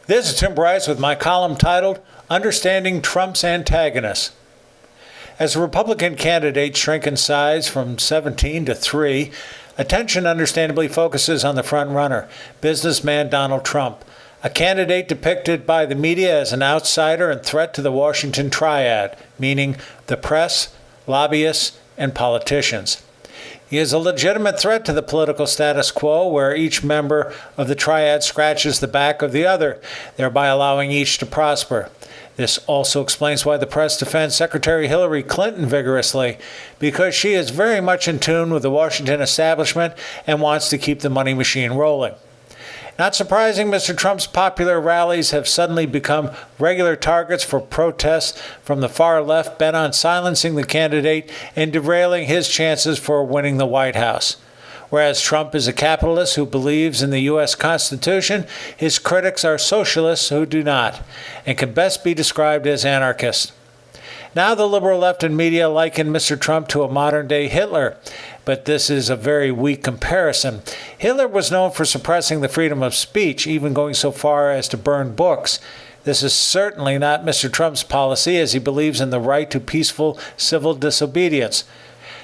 This is Tim Bryce with my column titled, Understanding Trump's Antagonists. As the Republican candidates shrink in size from 17 to 3, attention understandably focuses on the front-runner, businessman Donald Trump, a candidate depicted by the media as an outsider and threat to the Washington triad, meaning the press, lobbyists, and politicians. He is a legitimate threat to the political status quo where each member of the triad scratches the back of the other, thereby allowing each to prosper. This also explains why the press defends Secretary Hillary Clinton vigorously, because she is very much in tune with the Washington establishment and wants to keep the money machine rolling. Not surprising, Mr. Trump's popular rallies have suddenly become regular targets for protests from the far left bent on silencing the candidate and derailing his chances for winning the White House. Whereas Trump is a capitalist who believes in the U.S. Constitution, his critics are socialists who do not, and can best be described as anarchists. Now the liberal left and media liken Mr. Trump to a modern-day Hitler, but this is a very weak comparison. Hitler was known for suppressing the freedom of speech, even going so far as to burn books. This is certainly not Mr. Trump's policy, as he believes in the right to peaceful civil disobedience.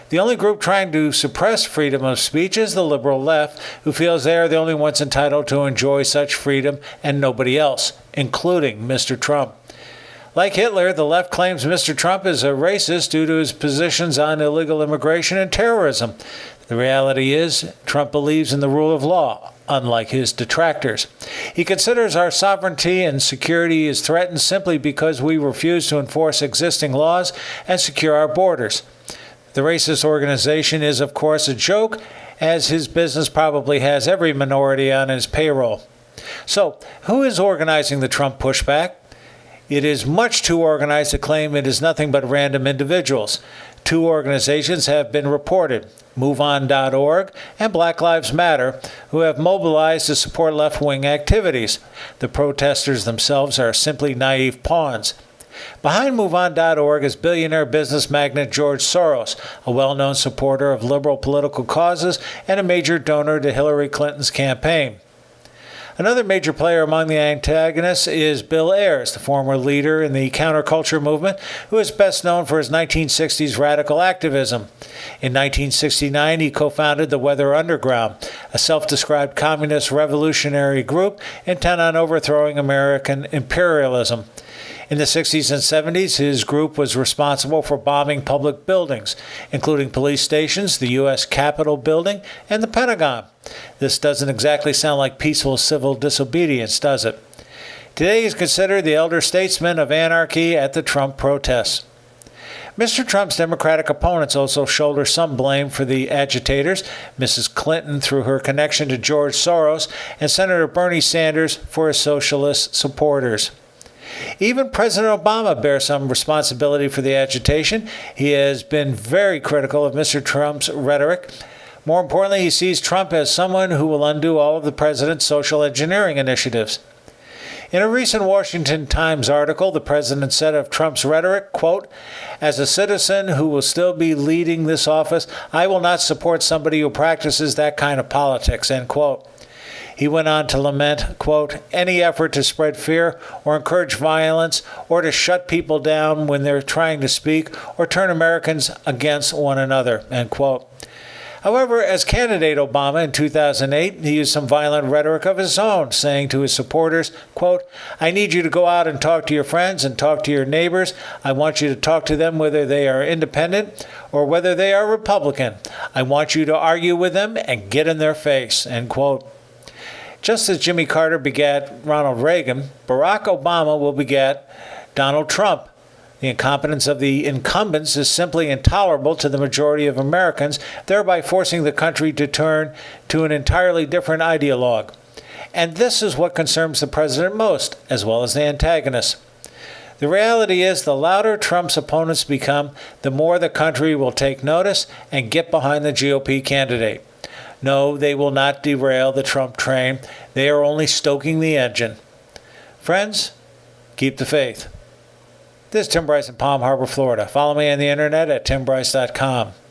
The only group trying to suppress freedom of speech is the liberal left, who feels they are the only ones entitled to enjoy such freedom and nobody else, including Mr. Trump. Like Hitler, the left claims Mr. Trump is a racist due to his positions on illegal immigration and terrorism. The reality is, Trump believes in the rule of law, unlike his detractors. He considers our sovereignty and security is threatened simply because we refuse to enforce existing laws and secure our borders. The racist organization is, of course, a joke, as his business probably has every minority on his payroll. So, who is organizing the Trump pushback? It is much too organized to claim it is nothing but random individuals. Two organizations have been reported, MoveOn.org and Black Lives Matter, who have mobilized to support left-wing activities. The protesters themselves are simply naive pawns. Behind MoveOn.org is billionaire business magnate George Soros, a well-known supporter of liberal political causes and a major donor to Hillary Clinton's campaign. Another major player among the antagonists is Bill Ayers, the former leader in the counterculture movement, who is best known for his 1960s radical activism. In 1969, he co-founded the Weather Underground, a self-described communist revolutionary group intent on overthrowing American imperialism. In the 60s and 70s, his group was responsible for bombing public buildings, including police stations, the U.S. Capitol building, and the Pentagon. This doesn't exactly sound like peaceful civil disobedience, does it? Today he's considered the elder statesman of anarchy at the Trump protests. Mr. Trump's Democratic opponents also shoulder some blame for the agitators, Mrs. Clinton through her connection to George Soros, and Senator Bernie Sanders for his socialist supporters. Even President Obama bears some responsibility for the agitation. He has been very critical of Mr. Trump's rhetoric. More importantly, he sees Trump as someone who will undo all of the president's social engineering initiatives. In a recent Washington Times article, the president said of Trump's rhetoric, quote, "As a citizen who will still be leading this office, I will not support somebody who practices that kind of politics," end quote. He went on to lament, quote, "any effort to spread fear or encourage violence or to shut people down when they're trying to speak or turn Americans against one another," end quote. However, as candidate Obama in 2008, he used some violent rhetoric of his own, saying to his supporters, quote, "I need you to go out and talk to your friends and talk to your neighbors. I want you to talk to them whether they are independent or whether they are Republican. I want you to argue with them and get in their face," end quote. Just as Jimmy Carter begat Ronald Reagan, Barack Obama will beget Donald Trump. The incompetence of the incumbents is simply intolerable to the majority of Americans, thereby forcing the country to turn to an entirely different ideologue. And this is what concerns the president most, as well as the antagonists. The reality is, the louder Trump's opponents become, the more the country will take notice and get behind the GOP candidate. No, they will not derail the Trump train. They are only stoking the engine. Friends, keep the faith. This is Tim Bryce in Palm Harbor, Florida. Follow me on the internet at timbryce.com.